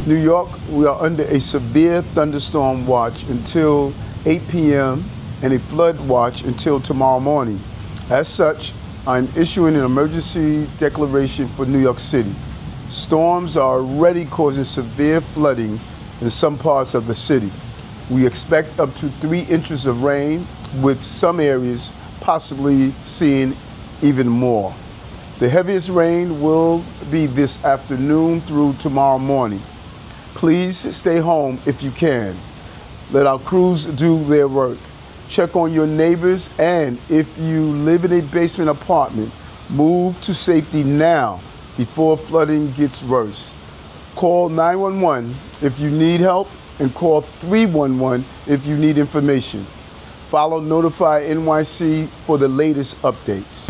New York, we are under a severe thunderstorm watch until 8 p.m. and a flood watch until tomorrow morning. As such, I'm issuing an emergency declaration for New York City. Storms are already causing severe flooding in some parts of the city. We expect up to 3 inches of rain, with some areas possibly seeing even more. The heaviest rain will be this afternoon through tomorrow morning. Please stay home if you can. Let our crews do their work. Check on your neighbors, and if you live in a basement apartment, move to safety now before flooding gets worse. Call 911 if you need help, and call 311 if you need information. Follow Notify NYC for the latest updates.